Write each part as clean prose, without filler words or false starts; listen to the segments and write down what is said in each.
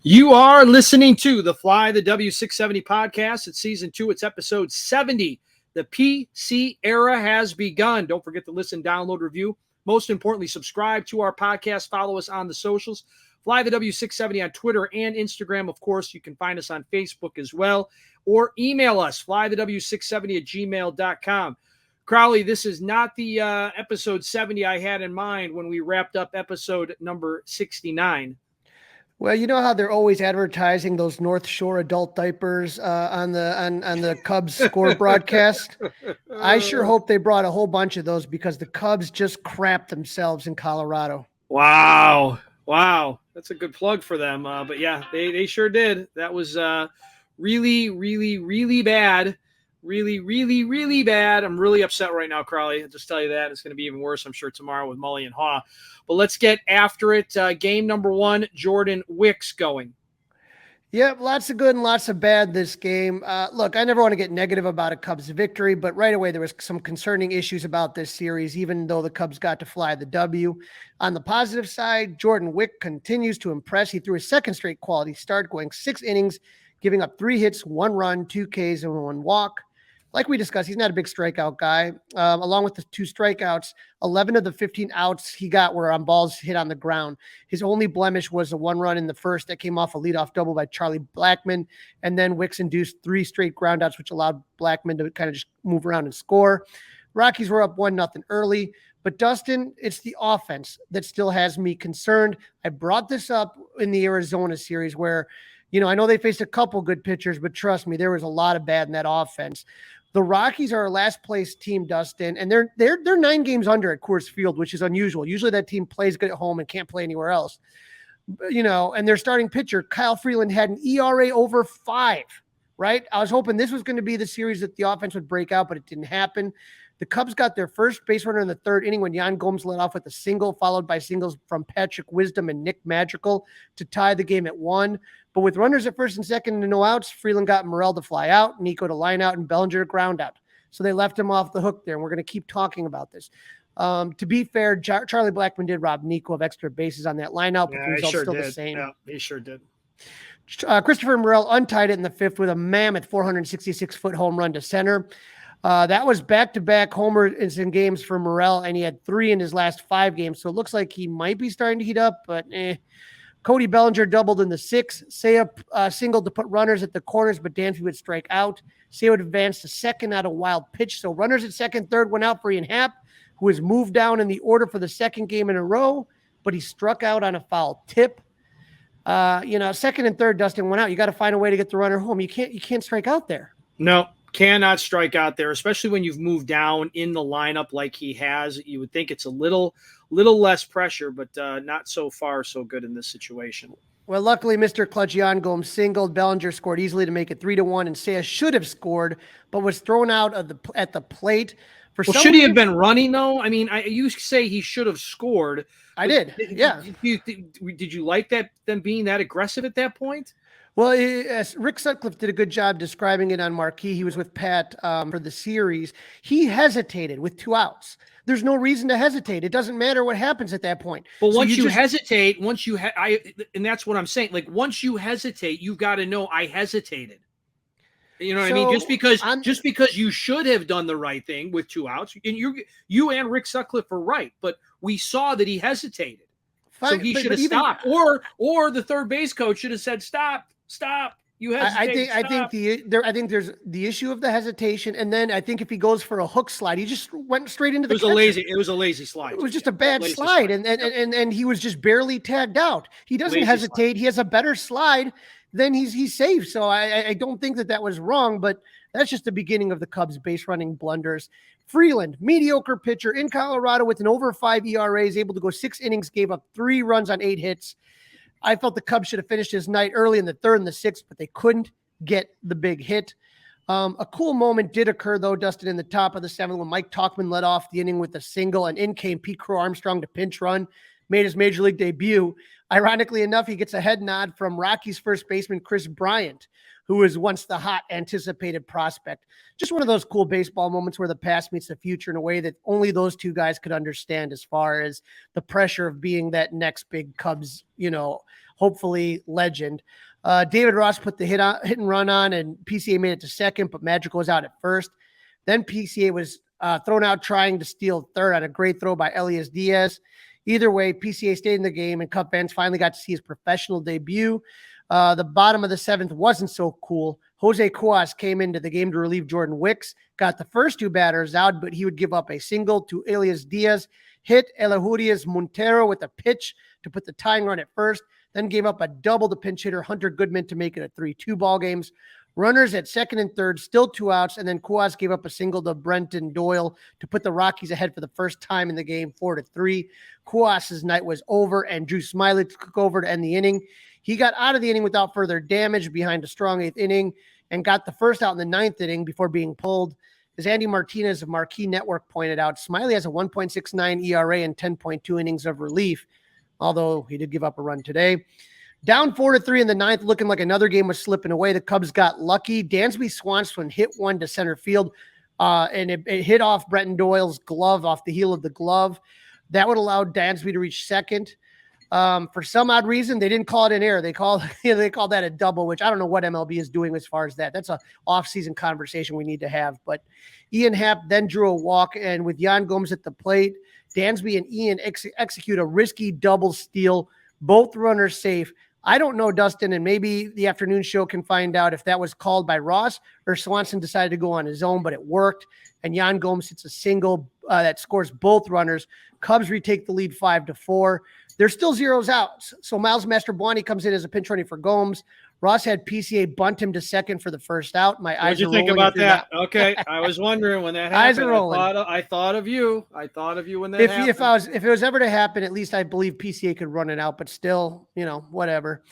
You are listening to the Fly the W670 podcast. It's season 2. It's episode 70. The PC era has begun. Don't forget to listen, download, review. Most importantly, subscribe to our podcast. Follow us on the socials. Fly the W670 on Twitter and Instagram. Of course, you can find us on Facebook as well. Or email us, flythew670@gmail.com. Crawly, this is not the episode 70 I had in mind when we wrapped up episode number 69. Well, you know how they're always advertising those North Shore adult diapers on the Cubs score broadcast. I sure hope they brought a whole bunch of those because the Cubs just crapped themselves in Colorado. Wow. That's a good plug for them. But yeah, they sure did. That was really, really, really bad. Really, really, really bad. I'm really upset right now, Crawly. I'll just tell you that. It's going to be even worse, I'm sure, tomorrow with Mully and Haw. But let's get after it. Game number 1, Jordan Wicks going. Yeah, lots of good and lots of bad this game. Look, I never want to get negative about a Cubs victory, but right away there was some concerning issues about this series, even though the Cubs got to fly the W. On the positive side, Jordan Wick continues to impress. He threw his second straight quality start, going 6 innings, giving up 3 hits, 1 run, 2 Ks, and 1 walk. Like we discussed, he's not a big strikeout guy. Along with the 2 strikeouts, 11 of the 15 outs he got were on balls hit on the ground. His only blemish was a 1 run in the first that came off a leadoff double by Charlie Blackmon. And then Wicks induced 3 straight groundouts, which allowed Blackmon to kind of just move around and score. Rockies were up 1-0 early. But Dustin, it's the offense that still has me concerned. I brought this up in the Arizona series where, I know they faced a couple good pitchers, but trust me, there was a lot of bad in that offense. The Rockies are our last place team, Dustin, and they're 9 games under at Coors Field, which is unusual. Usually that team plays good at home and can't play anywhere else. And their starting pitcher, Kyle Freeland, had an ERA over 5, right? I was hoping this was going to be the series that the offense would break out, but it didn't happen. The Cubs got their first base runner in the 3rd inning when Yan Gomes led off with a single, followed by singles from Patrick Wisdom and Nick Madrigal to tie the game at 1. But with runners at first and second and no outs, Freeland got Morel to fly out, Nico to line out, and Bellinger to ground out. So they left him off the hook there, and we're going to keep talking about this. To be fair, Charlie Blackmon did rob Nico of extra bases on that line out, but the result's still the same. Yeah, he sure did. Christopher Morel untied it in the 5th with a mammoth 466-foot home run to center. That was back-to-back homers in games for Morel, and he had 3 in his last 5 games. So it looks like he might be starting to heat up, but Cody Bellinger doubled in the 6th. Seiya singled to put runners at the corners, but Danfee would strike out. Seiya would advance to second out a wild pitch. So runners at second, third went out for Ian Happ, who was moved down in the order for the 2nd game in a row, but he struck out on a foul tip. Second and third, Dustin went out. You got to find a way to get the runner home. You can't strike out there. No. Cannot strike out there, especially when you've moved down in the lineup like he has. You would think it's a little less pressure, but not so far so good in this situation. Well, luckily, Mr. Clutch Yan Gomes singled. Bellinger scored easily to make it 3-1, and Seiya should have scored, but was thrown out at the plate. Should he have been running, though? I mean, you say he should have scored. I did, yeah. Did you like them being that aggressive at that point? Well, Rick Sutcliffe did a good job describing it on Marquee. He was with Pat for the series. He hesitated with 2 outs. There's no reason to hesitate. It doesn't matter what happens at that point. But once you hesitate, and that's what I'm saying. Like once you hesitate, you've got to know I hesitated. You know what I mean? Just because you should have done the right thing with 2 outs, and you and Rick Sutcliffe were right, but we saw that he hesitated. Fine, so he should have stopped, or the third base coach should have said, "Stop. You hesitate." I think there's the issue of the hesitation, and then I think if he goes for a hook slide, he just went straight into the. It was a lazy slide. It was just a bad slide, and he was just barely tagged out. He doesn't hesitate. He has a better slide. Then he's safe. So I don't think that was wrong, but that's just the beginning of the Cubs base running blunders. Freeland, mediocre pitcher in Colorado with an over 5 ERA, is able to go 6 innings, gave up 3 runs on 8 hits. I felt the Cubs should have finished his night early in the 3rd and the 6th, but they couldn't get the big hit. A cool moment did occur, though, Dustin, in the top of the 7th when Mike Tauchman led off the inning with a single, and in came Pete Crow-Armstrong to pinch run, made his major league debut. Ironically enough, he gets a head nod from Rockies first baseman Chris Bryant, who was once the hot anticipated prospect. Just one of those cool baseball moments where the past meets the future in a way that only those 2 guys could understand, as far as the pressure of being that next big Cubs, hopefully legend. David Ross put the hit and run on, and PCA made it to second, but Magical was out at first. Then PCA was thrown out trying to steal third on a great throw by Elias Diaz. Either way, PCA stayed in the game, and Cub fans finally got to see his professional debut. The bottom of the seventh wasn't so cool. Jose Cuas came into the game to relieve Jordan Wicks, got the first two batters out, but he would give up a single to Elias Diaz, hit Eleudias Montero with a pitch to put the tying run at first, then gave up a double to pinch hitter Hunter Goodman to make it a 3-2 ball games. Runners at second and third, still 2 outs, and then Cuas gave up a single to Brenton Doyle to put the Rockies ahead for the first time in the game, 4-3. Cuas's night was over, and Drew Smyly took over to end the inning. He got out of the inning without further damage behind a strong 8th inning and got the first out in the 9th inning before being pulled. As Andy Martinez of Marquee Network pointed out, Smyly has a 1.69 ERA and 10.2 innings of relief, although he did give up a run today. Down 4-3 in the 9th, looking like another game was slipping away. The Cubs got lucky. Dansby Swanson hit one to center field, and it hit off Brenton Doyle's glove, off the heel of the glove. That would allow Dansby to reach second. For some odd reason, they didn't call it an error. They called that a double, which I don't know what MLB is doing as far as that. That's a off-season conversation we need to have. But Ian Happ then drew a walk, and with Yan Gomes at the plate, Dansby and Ian execute a risky double steal, both runners safe. I don't know, Dustin, and maybe the afternoon show can find out if that was called by Ross or Swanson decided to go on his own, but it worked. And Yan Gomes hits a single that scores both runners. Cubs retake the lead 5-4. There's still zeros out. So Miles Mastrobuoni comes in as a pinch running for Gomes. Ross had PCA bunt him to second for the first out. My eyes are rolling. What did you think about that? Okay, I was wondering when that happened. Eyes are rolling. I thought of you. I thought of you when that happened. If it was ever to happen, at least I believe PCA could run it out. But still, whatever.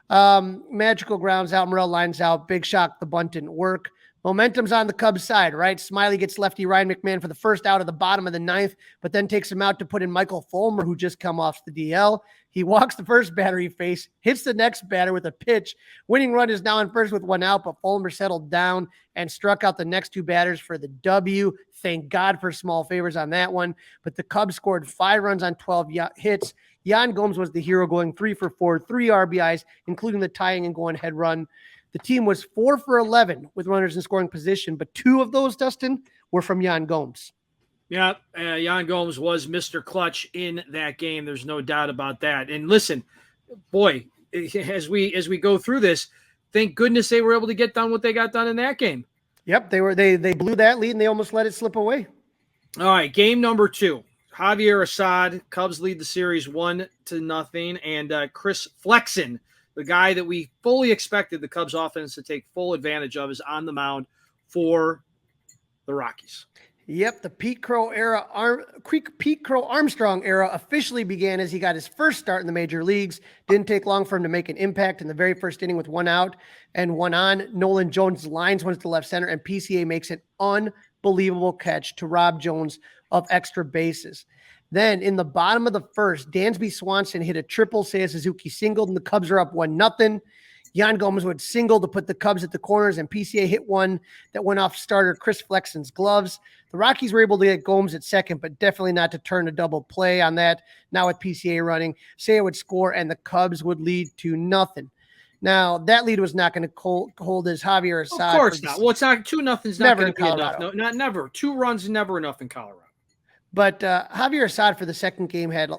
Magical grounds out. Morel lines out. Big shock. The bunt didn't work. Momentum's on the Cubs side, right? Smyly gets lefty Ryan McMahon for the first out of the bottom of the 9th, but then takes him out to put in Michael Fulmer, who just come off the DL. He walks the first batter he faced, hits the next batter with a pitch. Winning run is now in first with 1 out, but Fulmer settled down and struck out the next 2 batters for the W. Thank God for small favors on that one. But the Cubs scored 5 runs on 12 hits. Yan Gomes was the hero, going 3 for 4, 3 RBIs, including the tying and going-ahead run. The team was 4 for 11 with runners in scoring position, but 2 of those, Dustin, were from Yan Gomes. Yeah, Yan Gomes was Mr. Clutch in that game. There's no doubt about that. And listen, boy, as we go through this, thank goodness they were able to get done what they got done in that game. Yep, they blew that lead and they almost let it slip away. All right, game number 2. Javier Assad, Cubs lead the series 1-0, and Chris Flexen, the guy that we fully expected the Cubs offense to take full advantage of, is on the mound for the Rockies. Yep, the Pete Crow-Armstrong era officially began as he got his first start in the major leagues. Didn't take long for him to make an impact in the very first inning with 1 out and 1 on. Nolan Jones lines one to left center, and PCA makes an unbelievable catch to rob Jones of extra bases. Then in the bottom of the first, Dansby Swanson hit a triple. Seiya Suzuki singled, and the Cubs are up 1-0. Yan Gomes would single to put the Cubs at the corners, and PCA hit one that went off starter Chris Flexen's gloves. The Rockies were able to get Gomes at second, but definitely not to turn a double play on that. Now with PCA running, Seiya would score, and the Cubs would lead 2-0. Now, that lead was not going to hold as Javier Assad. Of course not. Well, it's not 2-0's not going to be enough. No, never. 2 runs, never enough in Colorado. But Javier Assad for the second game had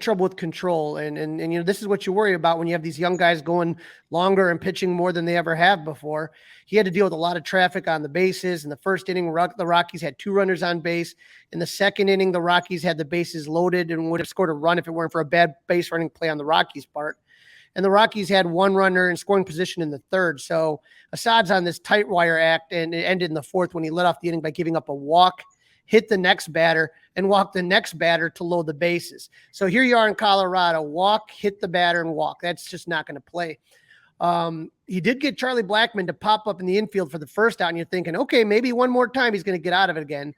trouble with control, and this is what you worry about when you have these young guys going longer and pitching more than they ever have before. He had to deal with a lot of traffic on the bases. In the first inning, the Rockies had 2 runners on base. In the second inning, the Rockies had the bases loaded and would have scored a run if it weren't for a bad base running play on the Rockies' part. And the Rockies had 1 runner in scoring position in the third. So Assad's on this tight wire act, and it ended in the 4th when he led off the inning by giving up a walk, hit the next batter, and walk the next batter to load the bases. So here you are in Colorado, walk, hit the batter, and walk. That's just not going to play. He did get Charlie Blackmon to pop up in the infield for the first out, and you're thinking, okay, maybe one more time he's going to get out of it again.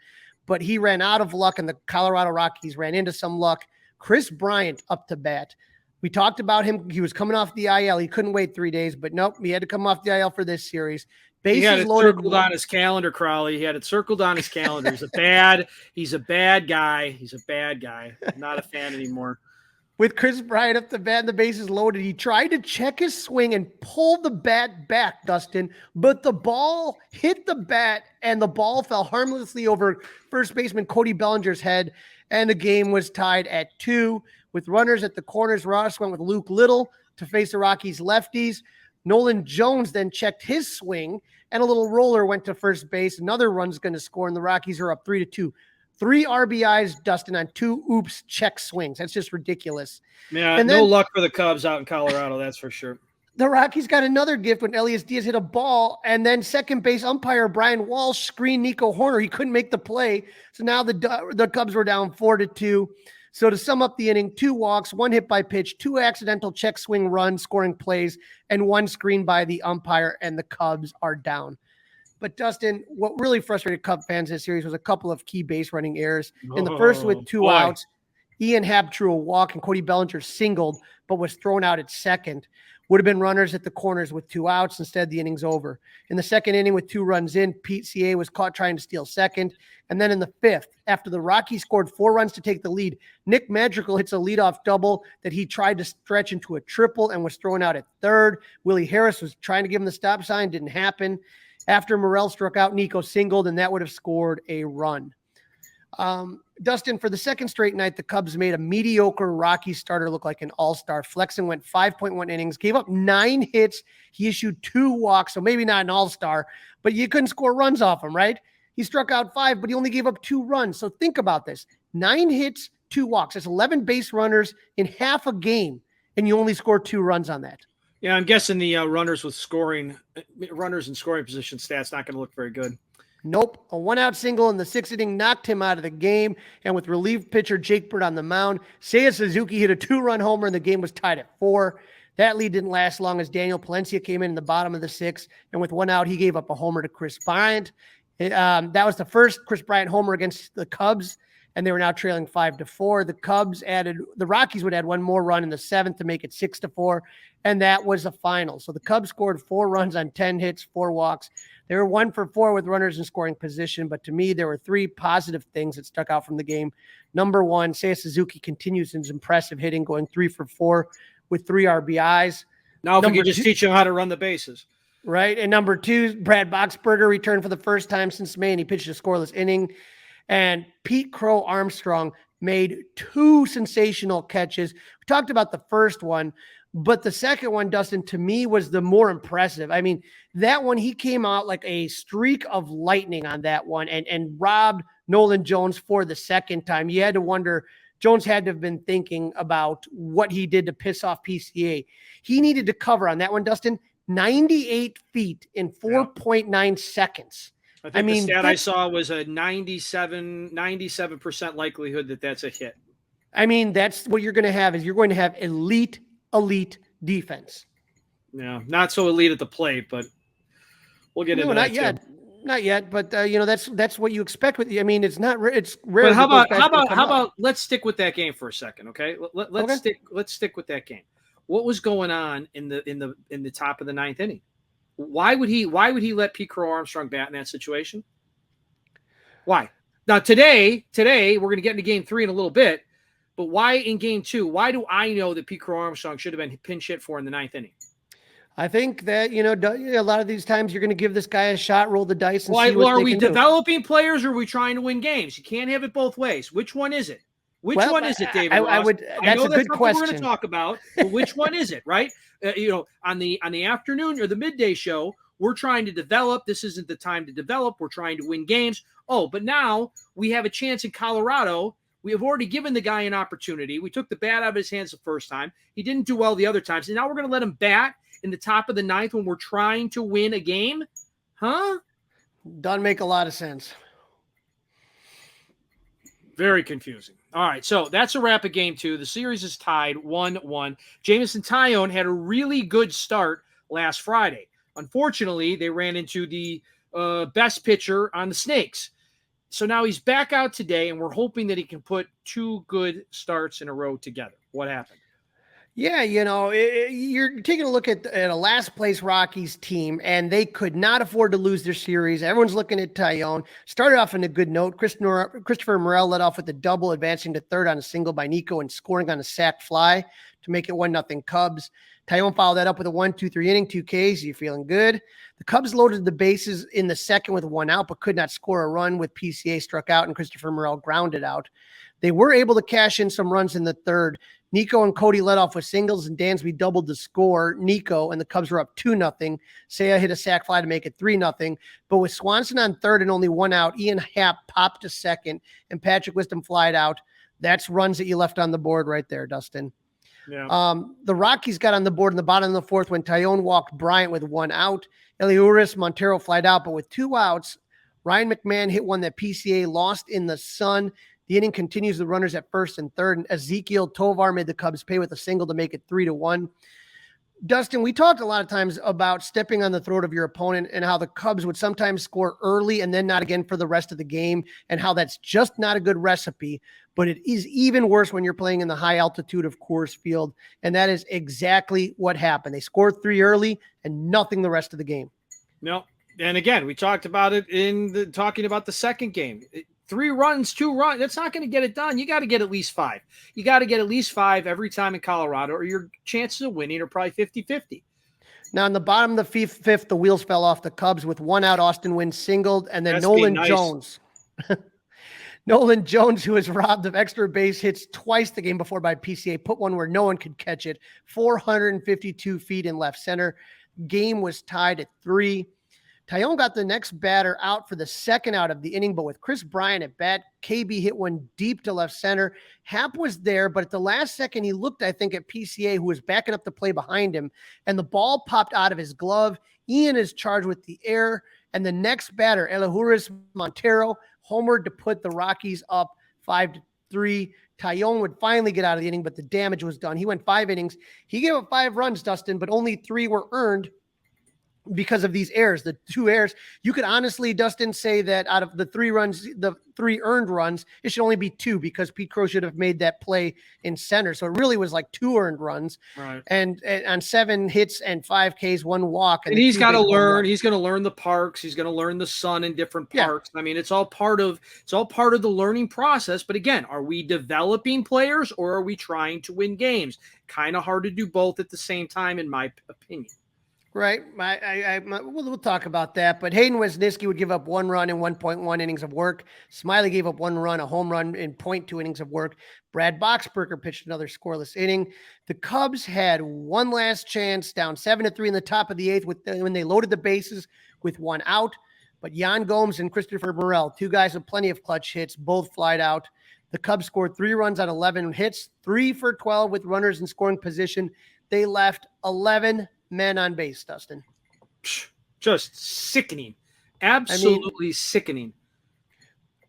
But he ran out of luck, and the Colorado Rockies ran into some luck. Chris Bryant up to bat. We talked about him. He was coming off the IL. He couldn't wait 3 days, but nope, he had to come off the IL for this series. He had it circled on his calendar, Crawly. He had it circled on his calendar. He's a bad guy. He's a bad guy. I'm not a fan anymore. with Chris Bryant up the bat and the bases loaded. He tried to check his swing and pull the bat back, Dustin, but the ball hit the bat and the ball fell harmlessly over first baseman Cody Bellinger's head, and the game was tied at 2. With runners at the corners, Ross went with Luke Little to face the Rockies lefties. Nolan Jones then checked his swing, and a little roller went to first base. Another run's going to score, and the Rockies are up 3-2. 3 RBIs, Dustin, on 2 oops check swings. That's just ridiculous. Yeah, and no luck for the Cubs out in Colorado, that's for sure. The Rockies got another gift when Elias Diaz hit a ball, and then second base umpire Brian Walsh screened Nico Horner. He couldn't make the play, so now the Cubs were down 4-2. So to sum up the inning, 2 walks, 1 hit by pitch, 2 accidental check swing runs, scoring plays, and 1 screen by the umpire, and the Cubs are down. But Dustin, what really frustrated Cub fans this series was a couple of key base running errors. In the first with 2 outs, Ian Happ drew a walk and Cody Bellinger singled, but was thrown out at second. Would have been runners at the corners with 2 outs. Instead, the inning's over. In the second inning with 2 runs in, PCA was caught trying to steal second. And then in the 5th, after the Rockies scored 4 runs to take the lead, Nick Madrigal hits a leadoff double that he tried to stretch into a triple and was thrown out at third. Willie Harris was trying to give him the stop sign. Didn't happen. After Morel struck out, Nico singled, and that would have scored a run. Dustin, for the second straight night, the Cubs made a mediocre Rockies starter look like an all-star. Flexen went 5.1 innings, gave up 9 hits. He issued 2 walks, so maybe not an all-star, but you couldn't score runs off him, right? He struck out 5, but he only gave up 2 runs. So think about this. 9 hits, 2 walks. That's 11 base runners in half a game, and you only score 2 runs on that. Yeah, I'm guessing the runners in scoring position stats not going to look very good. Nope. A 1-out single in the 6th inning knocked him out of the game. And with relief pitcher Jake Bird on the mound, Seiya Suzuki hit a 2-run homer and the game was tied at 4. That lead didn't last long as Daniel Palencia came in the bottom of the 6th. And with 1 out, he gave up a homer to Chris Bryant. That was the first Chris Bryant homer against the Cubs, and they were now trailing 5-4. The Rockies would add 1 more run in the 7th to make it 6-4. And that was the final. So the Cubs scored 4 runs on 10 hits, 4 walks. They were 1 for 4 with runners in scoring position, but to me, there were 3 positive things that stuck out from the game. Number 1, Seiya Suzuki continues his impressive hitting, going 3 for 4 with 3 RBIs. Now, if we could just teach him how to run the bases. Right. And number 2, Brad Boxberger returned for the first time since May, and he pitched a scoreless inning. And Pete Crow-Armstrong made 2 sensational catches. We talked about the first one, but the second one, Dustin, to me was the more impressive. I mean, that one, he came out like a streak of lightning on that one and robbed Nolan Jones for the second time. You had to wonder, Jones had to have been thinking about what he did to piss off PCA. He needed to cover on that one, Dustin, 98 feet in 4.9 seconds. I mean, the stat I saw was a 97% likelihood that that's a hit. I mean, that's what you're going to have, is you're going to have elite defense. Yeah, not so elite at the plate, but we'll get into that. Not yet, but that's what you expect with. I mean, it's rare. But how about let's stick with that game for a second, okay? Let's stick with that game. What was going on in the top of the 9th inning? Why would he let Pete Crow-Armstrong bat in that situation? Why? Now today we're going to get into game 3 in a little bit. But why in game 2? Why do I know that Pete Crow-Armstrong should have been pinch hit for in the 9th inning? I think that, a lot of these times you're going to give this guy a shot, roll the dice, and see what they can do. Are we developing players or are we trying to win games? You can't have it both ways. Which one is it? Which one is it, David Ross? That's a good question. We're going to talk about, but which one is it, right? On the afternoon or the midday show, we're trying to develop. This isn't the time to develop. We're trying to win games. Oh, but now we have a chance in Colorado. We have already given the guy an opportunity. We took the bat out of his hands the first time. He didn't do well the other times. And now we're going to let him bat in the top of the 9th when we're trying to win a game? Huh? Doesn't make a lot of sense. Very confusing. All right, so that's a wrap of game 2. The series is tied 1-1. Jamison Tyone had a really good start last Friday. Unfortunately, they ran into the best pitcher on the Snakes. So now he's back out today, and we're hoping that he can put 2 good starts in a row together. What happened? Yeah, you're taking a look at a last place Rockies team, and they could not afford to lose their series. Everyone's looking at Taillon. Started off on a good note. Christopher Morel led off with a double, advancing to third on a single by Nico and scoring on a sac fly to make it 1-0 Cubs. Taillon followed that up with a 1-2-3 inning, 2 Ks. You're feeling good. The Cubs loaded the bases in the second with 1 out, but could not score a run with PCA struck out and Christopher Morel grounded out. They were able to cash in some runs in the third. Nico and Cody led off with singles, and Dansby doubled the score. Nico and the Cubs were up 2-0. Seiya hit a sac fly to make it 3-0. But with Swanson on third and only 1 out, Ian Happ popped to second, and Patrick Wisdom flied out. That's runs that you left on the board right there, Dustin. Yeah. The Rockies got on the board in the bottom of the fourth when Taillon walked Bryant with 1 out. Eliuris Montero flied out, but with 2 outs, Ryan McMahon hit one that PCA lost in the sun. The inning continues the runners at first and third, and Ezekiel Tovar made the Cubs pay with a single to make it 3-1. Dustin, we talked a lot of times about stepping on the throat of your opponent and how the Cubs would sometimes score early and then not again for the rest of the game, and how that's just not a good recipe. But it is even worse when you're playing in the high altitude of Coors Field, and that is exactly what happened. They scored 3 early and nothing the rest of the game. No, and again, we talked about it talking about the second game. 3 runs, 2 runs, that's not going to get it done. You got to get at least 5. You got to get at least 5 every time in Colorado, or your chances of winning are probably 50-50. Now, in the bottom of the fifth, the wheels fell off the Cubs with 1 out. Austin Wynn singled, and then Nolan Jones. Nolan Jones, who was robbed of extra base hits twice the game before by PCA, put one where no one could catch it, 452 feet in left center. Game was tied at 3. Taillon got the next batter out for the second out of the inning, but with Chris Bryant at bat, KB hit one deep to left center. Happ was there, but at the last second, he looked, I think, at PCA, who was backing up the play behind him, and the ball popped out of his glove. Ian is charged with the error, and the next batter, Eliuris Montero, homered to put the Rockies up 5-3. Taillon would finally get out of the inning, but the damage was done. He went 5 innings. He gave up 5 runs, Dustin, but only 3 were earned because of these errors, the 2 errors. You could honestly, Dustin, say that out of the 3 runs, the 3 earned runs, it should only be 2 because Pete Crow should have made that play in center. So it really was like 2 earned runs, right? And on 7 hits and 5 Ks, 1 walk. And he's got to learn. He's going to learn the parks. He's going to learn the sun in different parks. Yeah. I mean, it's all part of the learning process. But again, are we developing players or are we trying to win games? Kind of hard to do both at the same time, in my opinion. Right. We'll talk about that. But Hayden Wesniewski would give up 1 run in 1.1 innings of work. Smiley gave up 1 run, a home run in 0.2 innings of work. Brad Boxberger pitched another scoreless inning. The Cubs had one last chance, down 7-3 in the top of the 8th when they loaded the bases with 1 out. But Yan Gomes and Christopher Morel, 2 guys with plenty of clutch hits, both flied out. The Cubs scored 3 runs on 11 hits, 3 for 12 with runners in scoring position. They left 11 men on base, Dustin. Just sickening. Absolutely sickening.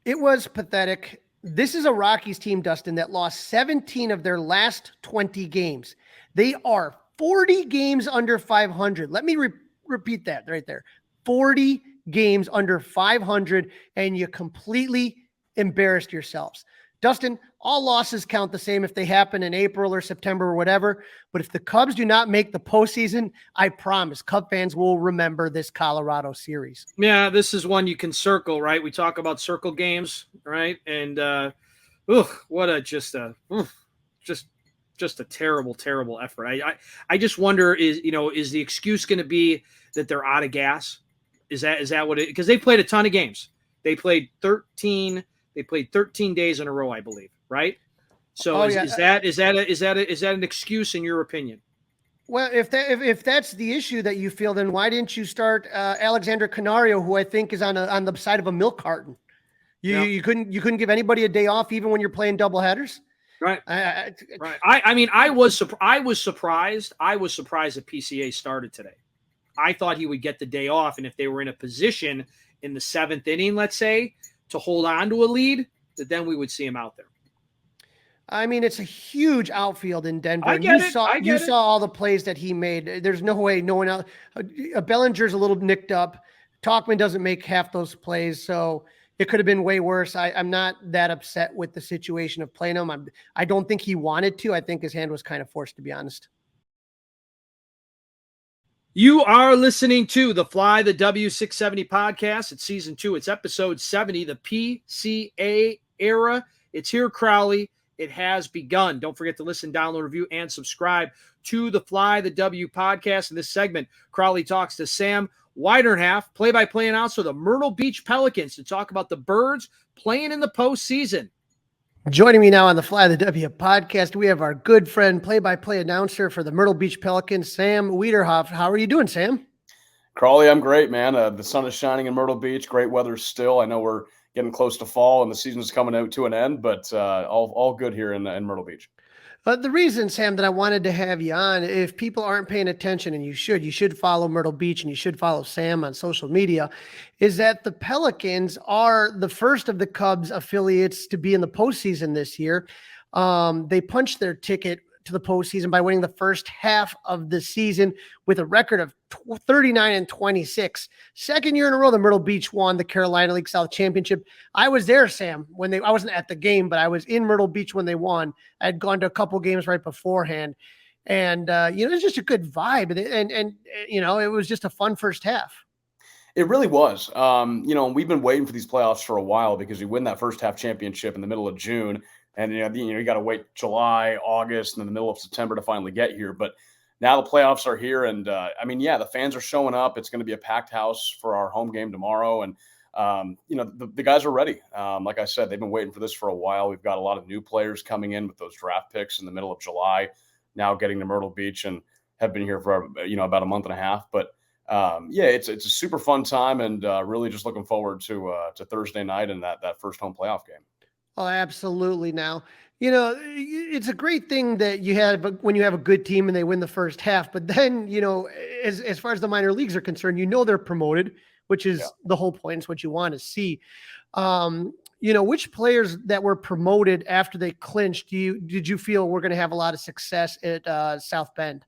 It was pathetic. This is a Rockies team, Dustin, that lost 17 of their last 20 games. They are 40 games under 500. Let me repeat that right there. 40 games under 500, and you completely embarrassed yourselves. Dustin, all losses count the same if they happen in April or September or whatever. But if the Cubs do not make the postseason, I promise Cub fans will remember this Colorado series. Yeah, this is one you can circle, right? We talk about circle games, right? And just a terrible, terrible effort. I just wonder is the excuse going to be that they're out of gas? Is that what it? Because they played a ton of games. They played 13 days in a row, I believe, right? So is that an excuse in your opinion? Well, if that's the issue that you feel, then why didn't you start Alexander Canario, who I think is on the side of a milk carton? You couldn't give anybody a day off even when you're playing double headers? Right. Right. I was surprised. I was surprised that PCA started today. I thought he would get the day off, and if they were in a position in the 7th inning, let's say, to hold on to a lead, that then we would see him out there. I mean, it's a huge outfield in Denver. You saw all the plays that he made. There's no way no one else. Bellinger's a little nicked up. Talkman doesn't make half those plays. So it could have been way worse. I'm not that upset with the situation of playing him. I don't think he wanted to. I think his hand was kind of forced, to be honest. You are listening to the Fly the W670 podcast. It's season 2. It's episode 70, the PCA era. It's here, Crawly. It has begun. Don't forget to listen, download, review, and subscribe to the Fly the W podcast. In this segment, Crawly talks to Sam Weiderhaft, play-by-play announcer of the Myrtle Beach Pelicans, to talk about the Birds playing in the postseason. Joining me now on the Fly the W podcast, we have our good friend, play-by-play announcer for the Myrtle Beach Pelicans, Sam Weiderhaft. How are you doing, Sam? Crawly, I'm great, man. The sun is shining in Myrtle Beach. Great weather still. I know we're getting close to fall and the season is coming out to an end, but all good here in Myrtle Beach. The reason, Sam, that I wanted to have you on, if people aren't paying attention, and you should follow Myrtle Beach and you should follow Sam on social media, is that the Pelicans are the first of the Cubs affiliates to be in the postseason this year. They punched their ticket to the postseason by winning the first half of the season with a record of 39-26. Second year in a row, the Myrtle Beach won the Carolina League South Championship. I was there, Sam, I wasn't at the game, but I was in Myrtle Beach when they won. I had gone to a couple games right beforehand, and it was just a good vibe, and it was just a fun first half. It really was. We've been waiting for these playoffs for a while because you win that first half championship in the middle of June. And, you got to wait July, August, and then the middle of September to finally get here. But now the playoffs are here. And, the fans are showing up. It's going to be a packed house for our home game tomorrow. And, the guys are ready. Like I said, they've been waiting for this for a while. We've got a lot of new players coming in with those draft picks in the middle of July, now getting to Myrtle Beach, and have been here for, about a month and a half. But, it's a super fun time, and really just looking forward to Thursday night and that first home playoff game. Oh, absolutely. Now, it's a great thing that you had when you have a good team and they win the first half. But then, as far as the minor leagues are concerned, they're promoted, which is the whole point. It's what you want to see. Which players that were promoted after they clinched, did you feel we're going to have a lot of success at South Bend?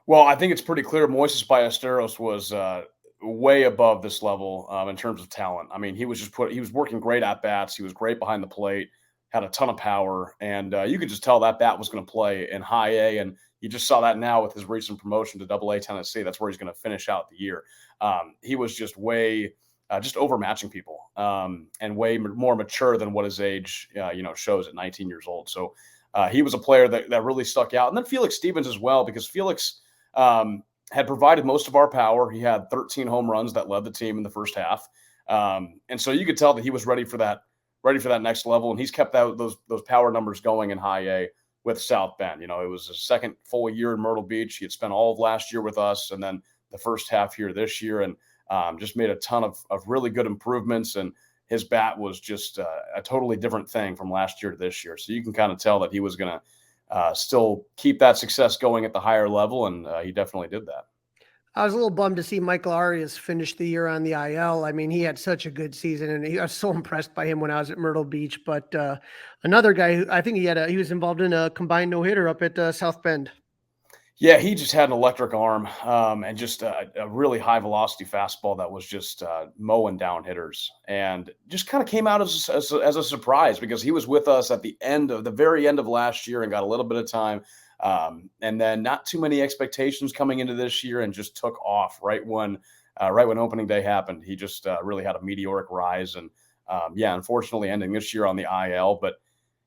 Well, I think it's pretty clear Moises Ballesteros was way above this level in terms of talent. I mean, he was working great at bats. He was great behind the plate, had a ton of power, and you could just tell that bat was going to play in high A. And you just saw that now with his recent promotion to Double A Tennessee. That's where he's going to finish out the year. He was just way overmatching people and way more mature than what his age shows at 19 years old. So he was a player that really stuck out. And then Felix Stevens as well, because Felix had provided most of our power. He had 13 home runs that led the team in the first half. And so you could tell that he was ready for that next level. And he's kept those power numbers going in high A with South Bend. It was his second full year in Myrtle Beach. He had spent all of last year with us, and then the first half here this year, and just made a ton of really good improvements. And his bat was just a totally different thing from last year to this year. So you can kind of tell that he was going to still keep that success going at the higher level, and he definitely did that. I was a little bummed to see Michael Arias finish the year on the IL. I mean, he had such a good season, and I was so impressed by him when I was at Myrtle Beach. But another guy who I think he was involved in a combined no-hitter up at South Bend. Yeah, he just had an electric arm and just a really high-velocity fastball that was just mowing down hitters, and just kind of came out as a surprise because he was with us at the very end of last year and got a little bit of time. And then not too many expectations coming into this year, and just took off right when opening day happened. He just really had a meteoric rise, and unfortunately ending this year on the IL, but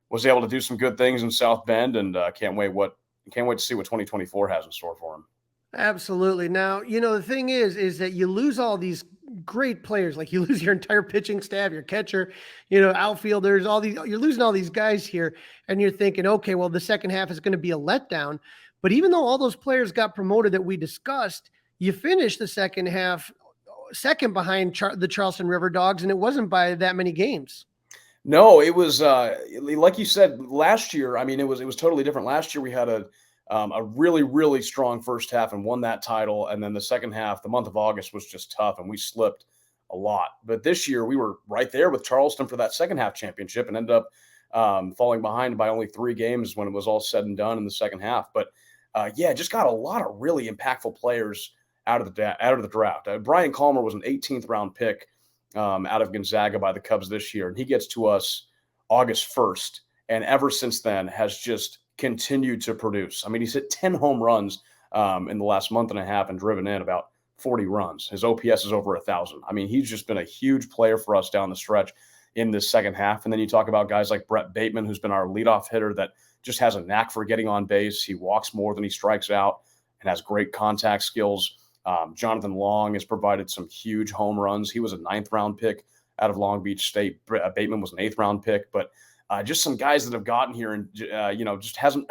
was able to do some good things in South Bend, and can't wait to see what 2024 has in store for him. Absolutely. Now, the thing is that you lose all these great players. Like, you lose your entire pitching staff, your catcher, outfielders, you're losing all these guys here, and you're thinking, okay, well, the second half is going to be a letdown. But even though all those players got promoted that we discussed, you finished the second half second behind the Charleston River Dogs, and it wasn't by that many games. No, it was like you said last year. I mean, it was totally different. Last year we had a really, really strong first half and won that title, and then the second half, the month of August, was just tough, and we slipped a lot. But this year we were right there with Charleston for that second half championship, and ended up falling behind by only 3 games when it was all said and done in the second half. But just got a lot of really impactful players out of the draft. Brian Calmer was an 18th round pick out of Gonzaga by the Cubs this year. And he gets to us August 1st. And ever since then has just continued to produce. I mean, he's hit 10 home runs in the last month and a half and driven in about 40 runs. His OPS is over 1,000. I mean, he's just been a huge player for us down the stretch in this second half. And then you talk about guys like Brett Bateman, who's been our leadoff hitter that just has a knack for getting on base. He walks more than he strikes out and has great contact skills. Jonathan Long has provided some huge home runs. He was a 9th-round pick out of Long Beach State. Bateman was an 8th-round pick, but just some guys that have gotten here and, just hasn't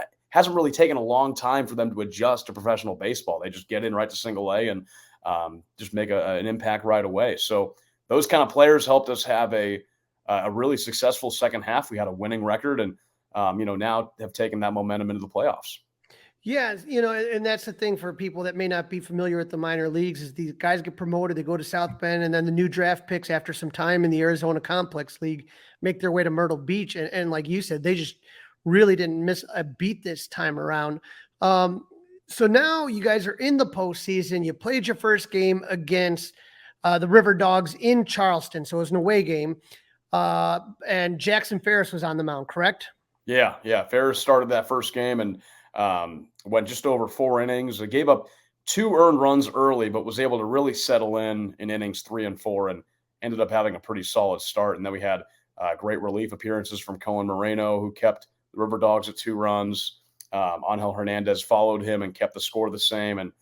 really taken a long time for them to adjust to professional baseball. They just get in right to single A and just make an impact right away. So those kind of players helped us have a really successful second half. We had a winning record and, now have taken that momentum into the playoffs. Yeah, and that's the thing for people that may not be familiar with the minor leagues is these guys get promoted, they go to South Bend, and then the new draft picks after some time in the Arizona Complex League make their way to Myrtle Beach. And like you said, they just really didn't miss a beat this time around. So now you guys are in the postseason. You played your first game against the River Dogs in Charleston. So it was an away game. And Jackson Ferris was on the mound, correct? Yeah. Ferris started that first game and went just over 4 innings. It gave up 2 earned runs early, but was able to really settle in innings 3 and 4 and ended up having a pretty solid start. And then we had great relief appearances from Cohen Moreno, who kept the River Dogs at 2 runs. Angel Hernandez followed him and kept the score the same and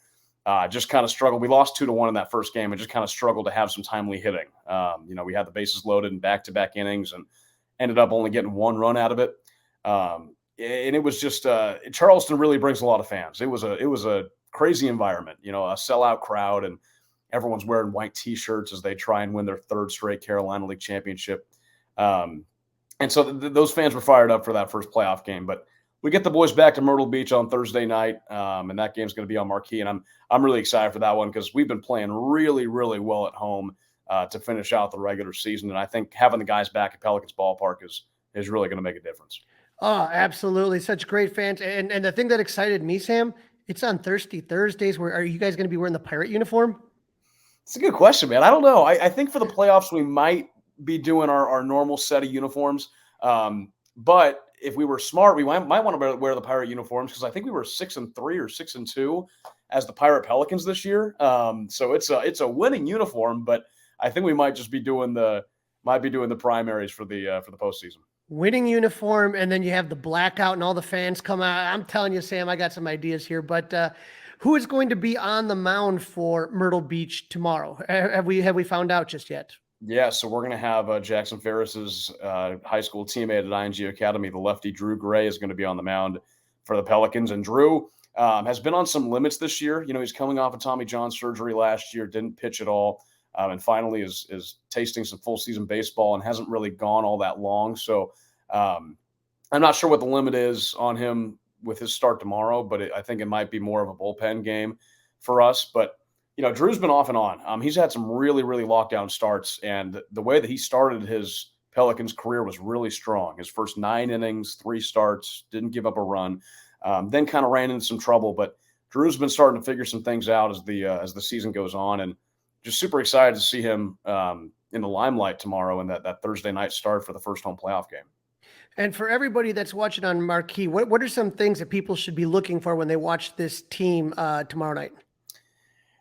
just kind of struggled. We lost 2-1 in that first game and just kind of struggled to have some timely hitting. We had the bases loaded in back-to-back innings and ended up only getting 1 run out of it. And it was just Charleston really brings a lot of fans. It was a crazy environment, a sellout crowd, and everyone's wearing white T-shirts as they try and win their 3rd straight Carolina League championship. And so those fans were fired up for that first playoff game. But we get the boys back to Myrtle Beach on Thursday night, and that game's going to be on marquee. And I'm really excited for that one because we've been playing really, really well at home to finish out the regular season. And I think having the guys back at Pelicans Ballpark is really going to make a difference. Oh, absolutely. Such great fans. And the thing that excited me, Sam, it's on Thirsty Thursdays. Where are you guys going to be wearing the Pirate uniform? It's a good question, man. I don't know. I think for the playoffs, we might be doing our normal set of uniforms. But if we were smart, we might want to wear the Pirate uniforms because I think we were 6-3 or 6-2 as the Pirate Pelicans this year. So it's a winning uniform, but I think we might just be doing the primaries for the postseason. Winning uniform, and then you have the blackout and all the fans come out. I'm telling you, Sam, I got some ideas here, but who is going to be on the mound for Myrtle Beach tomorrow? Have we found out just yet? Yeah, so we're going to have Jackson Ferris's high school teammate at ING Academy, the lefty Drew Gray, is going to be on the mound for the Pelicans. And Drew has been on some limits this year. He's coming off of Tommy John surgery last year, didn't pitch at all. And finally is tasting some full season baseball and hasn't really gone all that long. So I'm not sure what the limit is on him with his start tomorrow, but I think it might be more of a bullpen game for us. But, Drew's been off and on. He's had some really, really lockdown starts. And the way that he started his Pelicans career was really strong. His first 9 innings, 3 starts, didn't give up a run, then kind of ran into some trouble. But Drew's been starting to figure some things out as the season goes on. And just super excited to see him in the limelight tomorrow in that Thursday night start for the first home playoff game. And for everybody that's watching on Marquee, what are some things that people should be looking for when they watch this team tomorrow night?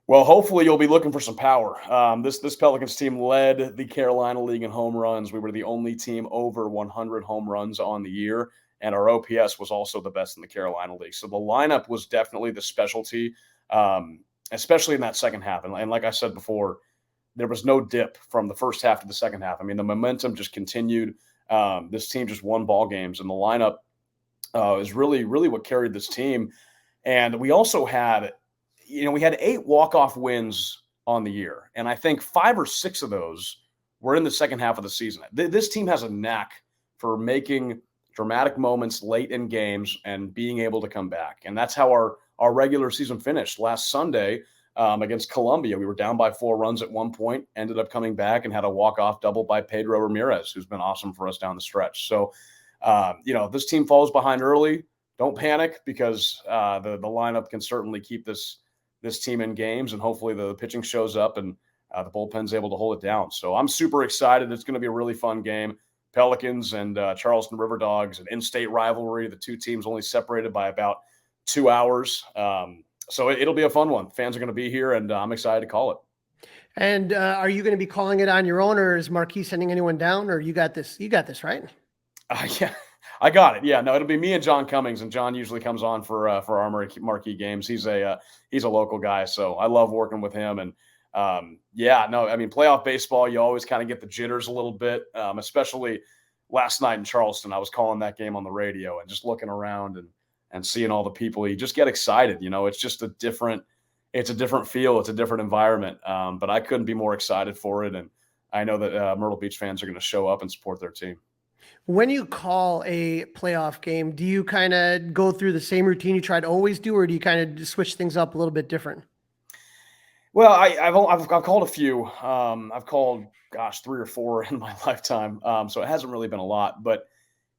Well, hopefully you'll be looking for some power. This Pelicans team led the Carolina League in home runs. We were the only team over 100 home runs on the year, and our OPS was also the best in the Carolina League. So the lineup was definitely the specialty. Especially in that second half. And like I said before, there was no dip from the first half to the second half. I mean, the momentum just continued. This team just won ball games, and the lineup is really, really what carried this team. And we also had, we had 8 walk-off wins on the year. And I think 5 or 6 of those were in the second half of the season. This team has a knack for making dramatic moments late in games and being able to come back. And that's how our regular season finished last Sunday against Columbia. We were down by 4 runs at one point, ended up coming back and had a walk-off double by Pedro Ramirez, who's been awesome for us down the stretch. So, this team falls behind early. Don't panic because the lineup can certainly keep this team in games, and hopefully the pitching shows up and the bullpen's able to hold it down. So I'm super excited. It's going to be a really fun game. Pelicans and Charleston River Dogs, an in-state rivalry. The two teams only separated by about 2 hours. So it'll be a fun one. Fans are going to be here, and I'm excited to call it. And are you going to be calling it on your own, or is Marquis sending anyone down, or you got this? You got this, right? Yeah, I got it. Yeah, no, it'll be me and John Cummings, and John usually comes on for our marquee games. He's a local guy, so I love working with him. And playoff baseball, you always kind of get the jitters a little bit, especially last night in Charleston. I was calling that game on the radio and just looking around and seeing all the people. You just get excited. It's just a different feel. It's a different environment. But I couldn't be more excited for it. And I know that Myrtle Beach fans are going to show up and support their team. When you call a playoff game, do you kind of go through the same routine you try to always do, or do you kind of switch things up a little bit different? Well, I've called a few. I've called, 3 or 4 in my lifetime. So it hasn't really been a lot, but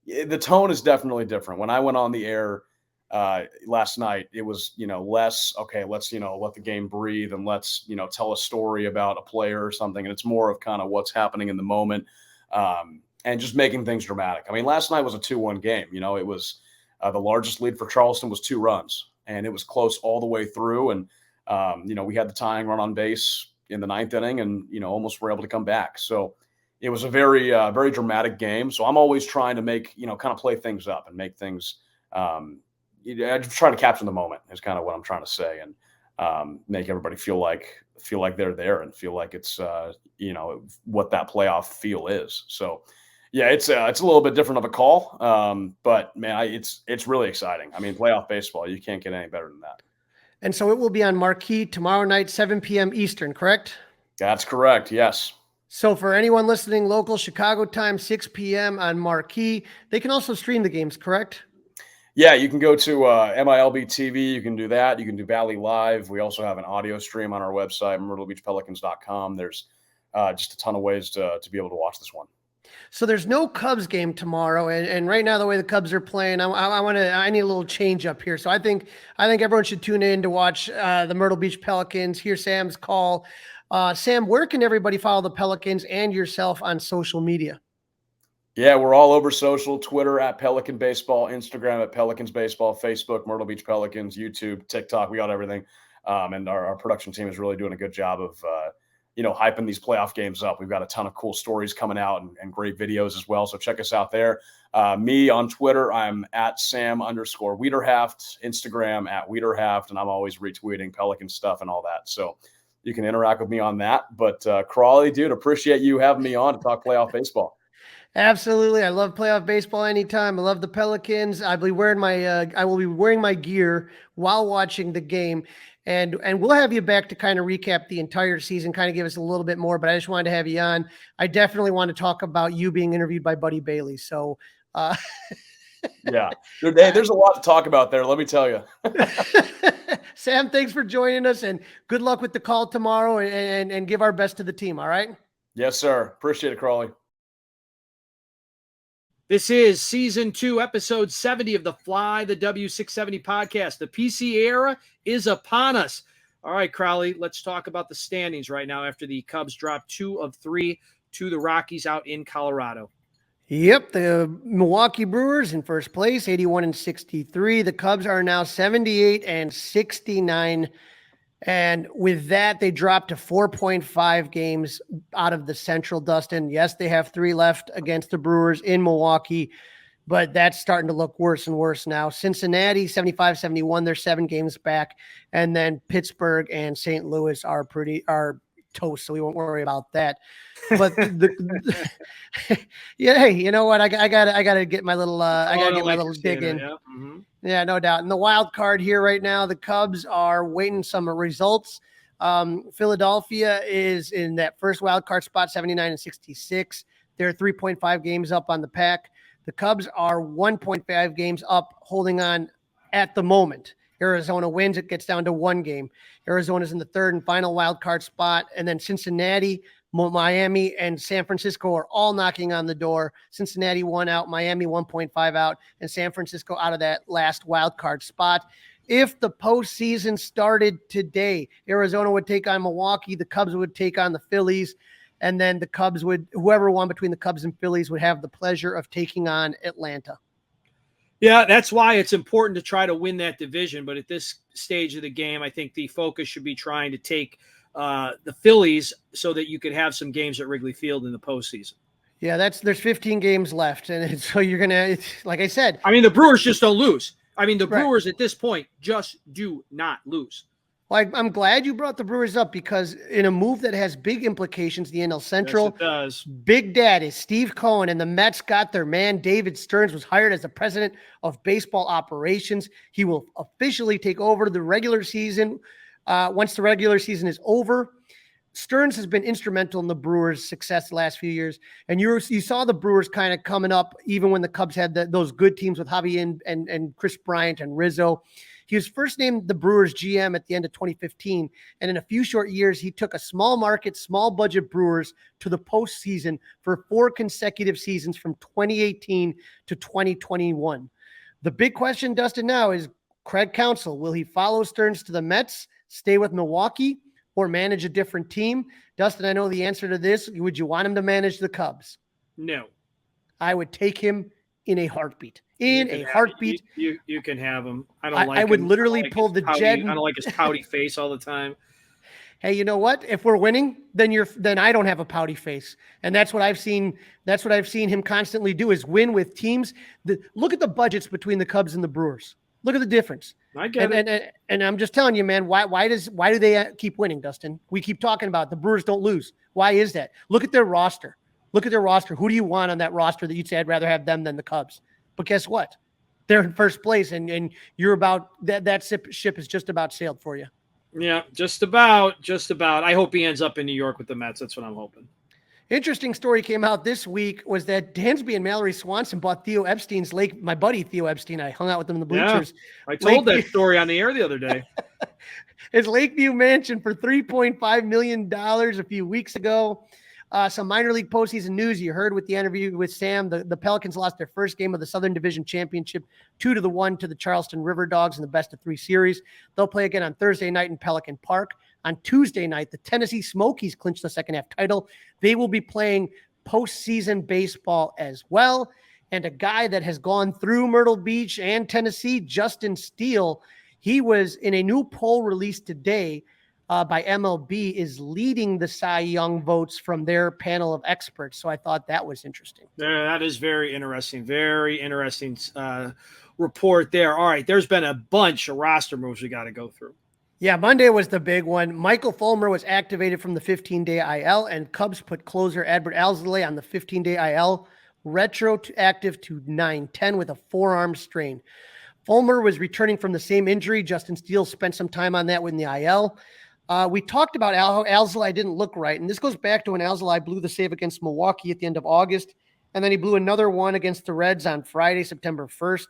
the tone is definitely different. When I went on the air last night, it was, less, okay, let's, let the game breathe and let's, tell a story about a player or something. And it's more of kind of what's happening in the moment and just making things dramatic. I mean, last night was a 2-1 game. It was the largest lead for Charleston was 2 runs, and it was close all the way through. And we had the tying run on base in the 9th inning and, almost were able to come back. So it was a very, very dramatic game. So I'm always trying to make, kind of play things up and make things, I'm trying to capture the moment is kind of what I'm trying to say, and make everybody feel like they're there and feel like it's, what that playoff feel is. So yeah, it's a little bit different of a call. But man, it's really exciting. I mean, playoff baseball, you can't get any better than that. And so it will be on Marquee tomorrow night, 7 p.m. Eastern, correct? That's correct. Yes. So for anyone listening local, Chicago time, 6 p.m. on Marquee, they can also stream the games, correct? Yeah, you can go to MILB TV. You can do that. You can do Valley Live. We also have an audio stream on our website, myrtlebeachpelicans.com. There's just a ton of ways to be able to watch this one. So there's no Cubs game tomorrow, and right now the way the Cubs are playing, I need a little change up here. So I think everyone should tune in to watch the Myrtle Beach Pelicans. Hear Sam's call. Sam, where can everybody follow the Pelicans and yourself on social media? Yeah, we're all over social: Twitter at Pelican Baseball, Instagram at Pelicans Baseball, Facebook Myrtle Beach Pelicans, YouTube, TikTok. We got everything, and our production team is really doing a good job of hyping these playoff games up. We've got a ton of cool stories coming out and great videos as well. So check us out there. Me on Twitter, I'm at Sam_Weiderhaft, Instagram at Weiderhaft, and I'm always retweeting Pelican stuff and all that. So you can interact with me on that. But Crawly, dude, appreciate you having me on to talk playoff baseball. Absolutely. I love playoff baseball anytime. I love the Pelicans. I will be wearing my gear while watching the game. And we'll have you back to kind of recap the entire season, kind of give us a little bit more, but I just wanted to have you on. I definitely want to talk about you being interviewed by Buddy Bailey. So, yeah, hey, there's a lot to talk about there. Let me tell you. Sam, thanks for joining us, and good luck with the call tomorrow, and give our best to the team. All right. Yes, sir. Appreciate it, Crawly. This is Season 2, Episode 70 of the Fly the W670 podcast. The PCA era is upon us. All right, Crawly, let's talk about the standings right now after the Cubs dropped 2 of 3 to the Rockies out in Colorado. Yep, the Milwaukee Brewers in first place, 81-63. The Cubs are now 78-69. And with that, they dropped to 4.5 games out of the Central, Dustin. Yes, they have 3 left against the Brewers in Milwaukee, but that's starting to look worse and worse now. Cincinnati, 75-71, they're 7 games back. And then Pittsburgh and St. Louis are toast, so we won't worry about that. But yeah, hey, you know what? I gotta get my little dig in. Yeah. Mm-hmm. Yeah, no doubt. And the wild card here right now, the Cubs are waiting some results. Philadelphia is in that first wild card spot, 79-66. They're 3.5 games up on the pack. The Cubs are 1.5 games up, holding on at the moment. Arizona wins, it gets down to 1 game. Arizona's in the third and final wild card spot. And then Cincinnati, Miami, and San Francisco are all knocking on the door. Cincinnati 1 out, Miami 1.5 out, and San Francisco out of that last wild card spot. If the postseason started today, Arizona would take on Milwaukee, the Cubs would take on the Phillies, and then the Cubs would, whoever won between the Cubs and Phillies would have the pleasure of taking on Atlanta. Yeah, that's why it's important to try to win that division. But at this stage of the game, I think the focus should be trying to take the Phillies so that you could have some games at Wrigley Field in the postseason. Yeah, there's 15 games left. And so you're going to, like I said. I mean, the Brewers just don't lose. I mean, the Brewers at this point just do not lose. Well, I'm glad you brought the Brewers up because in a move that has big implications, the NL Central, yes, it does. Big Dad is Steve Cohen, and the Mets got their man. David Stearns was hired as the president of baseball operations. He will officially take over the regular season once the regular season is over. Stearns has been instrumental in the Brewers' success the last few years, and you saw the Brewers kind of coming up even when the Cubs had those good teams with Javi and Chris Bryant and Rizzo. He was first named the Brewers GM at the end of 2015, and in a few short years, he took a small market, small budget Brewers to the postseason for 4 consecutive seasons from 2018 to 2021. The big question, Dustin, now is Craig Counsell. Will he follow Stearns to the Mets, stay with Milwaukee, or manage a different team? Dustin, I know the answer to this. Would you want him to manage the Cubs? No. I would take him in a heartbeat. You can have him. I would literally pull the Jed. I don't like his pouty face all the time. Hey, you know what? If we're winning, then I don't have a pouty face. And that's what I've seen. That's what I've seen him constantly do is win with teams. Look at the budgets between the Cubs and the Brewers. Look at the difference. I get it. And I'm just telling you, man, why do they keep winning, Dustin? We keep talking about the Brewers don't lose. Why is that? Look at their roster. Look at their roster. Who do you want on that roster that you'd say I'd rather have them than the Cubs? But guess what? They're in first place, and you're about that ship is just about sailed for you. Yeah, just about. I hope he ends up in New York with the Mets. That's what I'm hoping. Interesting story came out this week was that Dansby and Mallory Swanson bought Theo Epstein's my buddy Theo Epstein. I hung out with him in the bleachers. Yeah, I told that story on the air the other day. His Lakeview mansion for $3.5 million a few weeks ago. Some minor league postseason news you heard with the interview with Sam. The Pelicans lost their first game of the Southern Division Championship 2-1 to the Charleston River Dogs in the best-of-3 series. They'll play again on Thursday night in Pelican Park. On Tuesday night, the Tennessee Smokies clinched the second-half title. They will be playing postseason baseball as well. And a guy that has gone through Myrtle Beach and Tennessee, Justin Steele, he was in a new poll released today by MLB, is leading the Cy Young votes from their panel of experts. So I thought that was interesting. Yeah, that is very interesting. Very interesting report there. All right, there's been a bunch of roster moves we got to go through. Yeah, Monday was the big one. Michael Fulmer was activated from the 15-day IL, and Cubs put closer Adbert Alzolay on the 15-day IL, retroactive to 9/10 with a forearm strain. Fulmer was returning from the same injury. Justin Steele spent some time on that with the IL. We talked about how Alzolay didn't look right, and this goes back to when Alzolay blew the save against Milwaukee at the end of August, and then he blew another one against the Reds on Friday, September 1st.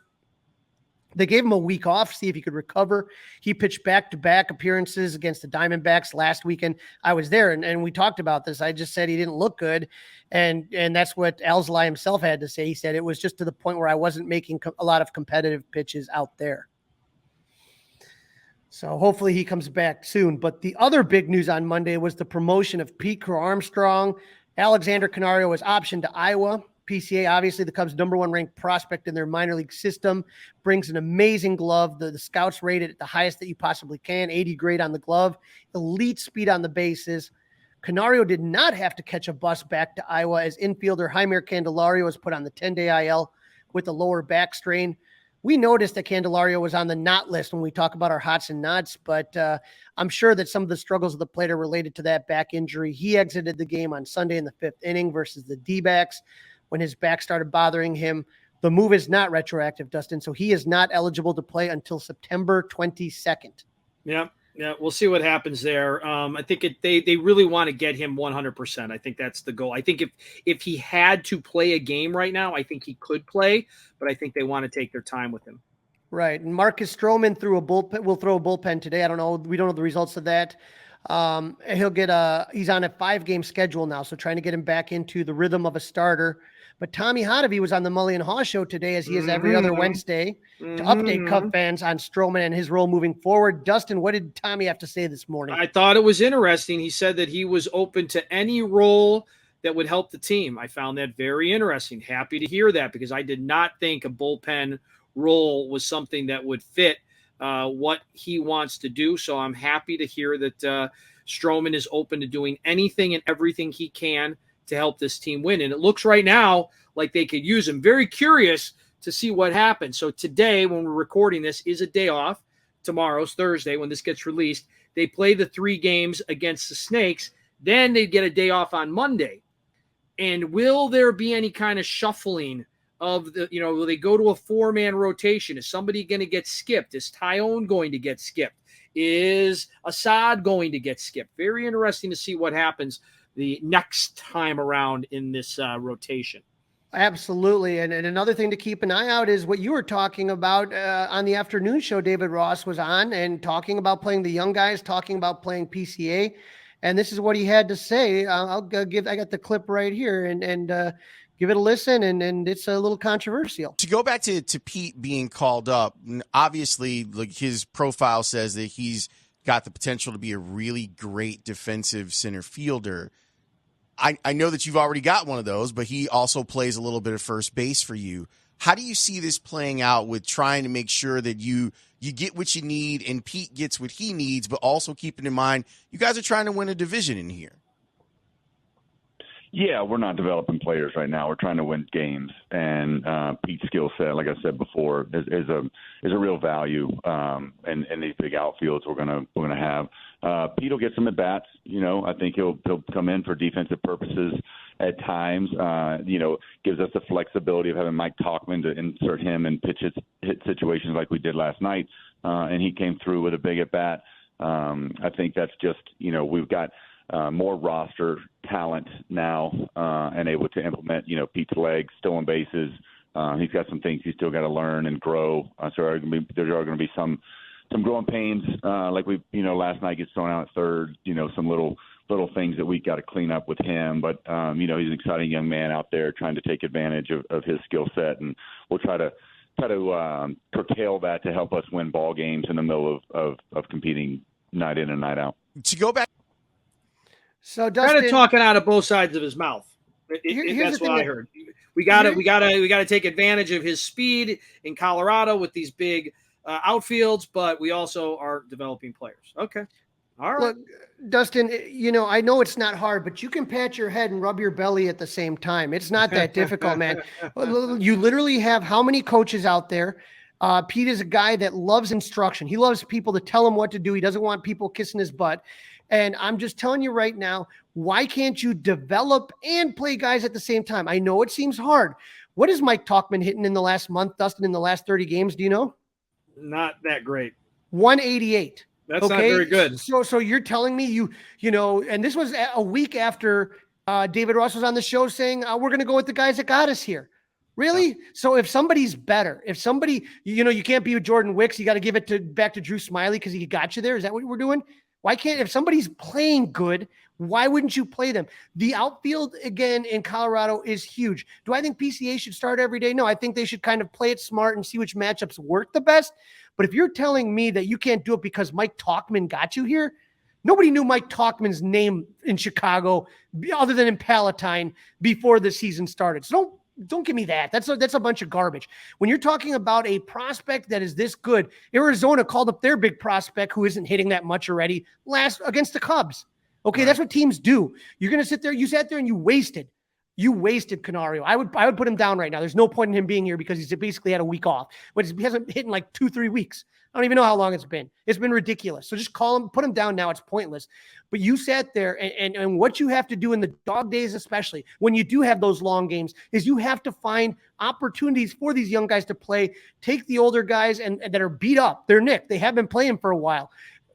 They gave him a week off, see if he could recover. He pitched back-to-back appearances against the Diamondbacks last weekend. I was there, and we talked about this. I just said he didn't look good, and that's what Alzolay himself had to say. He said it was just to the point where I wasn't making a lot of competitive pitches out there. So hopefully he comes back soon. But the other big news on Monday was the promotion of Pete Crow-Armstrong. Alexander Canario was optioned to Iowa. PCA, obviously the Cubs' #1 ranked prospect in their minor league system, brings an amazing glove. The scouts rate it at the highest that you possibly can, 80 grade on the glove, elite speed on the bases. Canario did not have to catch a bus back to Iowa as infielder Jeimer Candelario was put on the 10-day IL with a lower back strain. We noticed that Candelario was on the not list when we talk about our hots and nots, but I'm sure that some of the struggles of the plate are related to that back injury. He exited the game on Sunday in the 5th inning versus the D-backs when his back started bothering him. The move is not retroactive, Dustin, so he is not eligible to play until September 22nd. Yeah, we'll see what happens there. I think they really want to get him 100%. I think that's the goal. I think if he had to play a game right now, I think he could play, but I think they want to take their time with him. Right, and Marcus Stroman will throw a bullpen today. I don't know. We don't know the results of that. He's on a 5-game schedule now, so trying to get him back into the rhythm of a starter. But Tommy Hotovy was on the Mully and Haw show today, as he is every other Wednesday, to update Cub fans on Stroman and his role moving forward. Dustin, what did Tommy have to say this morning? I thought it was interesting. He said that he was open to any role that would help the team. I found that very interesting. Happy to hear that, because I did not think a bullpen role was something that would fit what he wants to do. So I'm happy to hear that Stroman is open to doing anything and everything he can to help this team win. And it looks right now like they could use him. Very curious to see what happens. So today, when we're recording this, is a day off. Tomorrow's Thursday when this gets released. They play the 3 games against the Snakes. Then they get a day off on Monday. And will there be any kind of shuffling of the, will they go to a 4-man rotation? Is somebody going to get skipped? Is Tyone going to get skipped? Is Assad going to get skipped? Very interesting to see what happens the next time around in this rotation. Absolutely. And another thing to keep an eye out is what you were talking about on the afternoon show. David Ross was on and talking about playing the young guys, talking about playing PCA. And this is what he had to say. I got the clip right here and give it a listen. And it's a little controversial. To go back to Pete being called up, obviously, like, his profile says that he's got the potential to be a really great defensive center fielder. I know that you've already got one of those, but he also plays a little bit of first base for you. How do you see this playing out with trying to make sure that you get what you need and Pete gets what he needs, but also keeping in mind you guys are trying to win a division in here? Yeah, we're not developing players right now. We're trying to win games, and Pete's skill set, like I said before, is a real value. And these big outfields we're gonna have. Pete will get some at bats. I think he'll come in for defensive purposes at times. Gives us the flexibility of having Mike Tauchman to insert him and hit situations like we did last night, and he came through with a big at bat. I think that's just we've got more roster talent now and able to implement, Pete's legs, stolen bases. He's got some things he's still got to learn and grow. So there are going to be some growing pains, like last night gets thrown out at third. Some little things that we got to clean up with him. But he's an exciting young man out there trying to take advantage of his skill set, and we'll try to curtail that to help us win ball games in the middle of competing night in and night out. To go back. So Dustin, kind of talking out of both sides of his mouth. That's what I heard. We got to take advantage of his speed in Colorado with these big outfields, but we also are developing players. Okay. All right. Look, Dustin, I know it's not hard, but you can pat your head and rub your belly at the same time. It's not that difficult, man. You literally have how many coaches out there? Pete is a guy that loves instruction. He loves people to tell him what to do. He doesn't want people kissing his butt. And I'm just telling you right now, why can't you develop and play guys at the same time? I know it seems hard. What is Mike Tauchman hitting in the last month, Dustin, in the last 30 games? Do you know? Not that great. 188. That's not very good. So you're telling me and this was a week after David Ross was on the show saying, we're going to go with the guys that got us here. Really? Yeah. So if somebody's better, if somebody, you can't be with Jordan Wicks, you got to give it back to Drew Smiley because he got you there. Is that what we're doing? Why can't, if somebody's playing good, why wouldn't you play them? The outfield, again, in Colorado is huge. Do I think PCA should start every day? No, I think they should kind of play it smart and see which matchups work the best. But if you're telling me that you can't do it because Mike Tauchman got you here, nobody knew Mike Tauchman's name in Chicago other than in Palatine before the season started. So don't give me that. That's a bunch of garbage. When you're talking about a prospect that is this good, Arizona called up their big prospect who isn't hitting that much already against the Cubs. Okay, right. That's what teams do. You're going to sit there. You sat there and you wasted Candelario. I would put him down right now. There's no point in him being here because he's basically had a week off, but he hasn't hit in like 2-3 weeks. I don't even know how long it's been. It's been ridiculous. So just call him, put him down now. It's pointless. But you sat there and what you have to do in the dog days, especially when you do have those long games, is you have to find opportunities for these young guys to play, take the older guys and that are beat up. They're nicked. They have been playing for a while.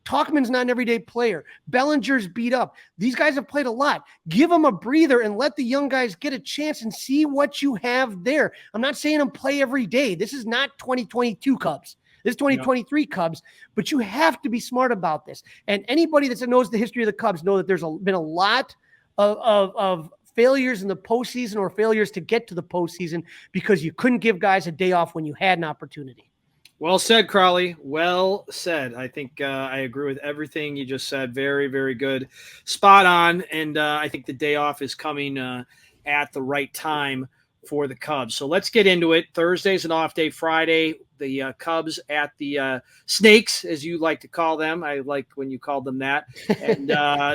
Tauchman's not an everyday player. Bellinger's beat up. These guys have played a lot. Give them a breather and let the young guys get a chance and see what you have there. I'm not saying them play every day. This is not 2022 Cubs. This is 2023 Cubs, but you have to be smart about this. And anybody that knows the history of the Cubs know that there's been a lot of failures in the postseason or failures to get to the postseason because you couldn't give guys a day off when you had an opportunity. Well said, Crawly. Well said. I think I agree with everything you just said. Very, very good. Spot on. And I think the day off is coming at the right time for the Cubs. So let's get into it. Thursday's an off day. Friday, the Cubs at the Snakes, as you like to call them. I like when you called them that. And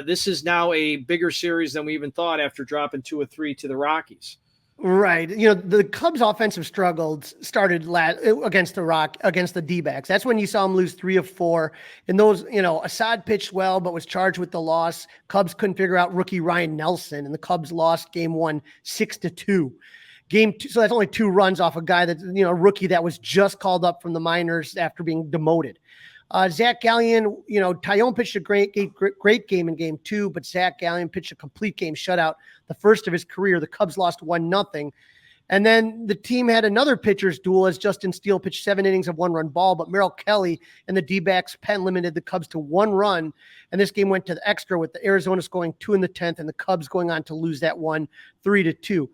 this is now a bigger series than we even thought after dropping 2 or 3 to the Rockies. Right. The Cubs offensive struggles started against the D-backs. That's when you saw them lose 3 of 4. And those, Assad pitched well, but was charged with the loss. Cubs couldn't figure out rookie Ryan Nelson, and the Cubs lost game 1, 6-2. Game 2, so that's only 2 runs off a guy that's, a rookie that was just called up from the minors after being demoted. Zach Gallen, Tyone pitched a great game in game 2, but Zach Gallen pitched a complete game shutout, the first of his career. The Cubs lost 1-0. And then the team had another pitcher's duel as Justin Steele pitched 7 innings of 1-run ball, but Merrill Kelly and the D-backs pen limited the Cubs to 1 run. And this game went to the extra with the Arizona scoring 2 in the 10th and the Cubs going on to lose that one 3-2.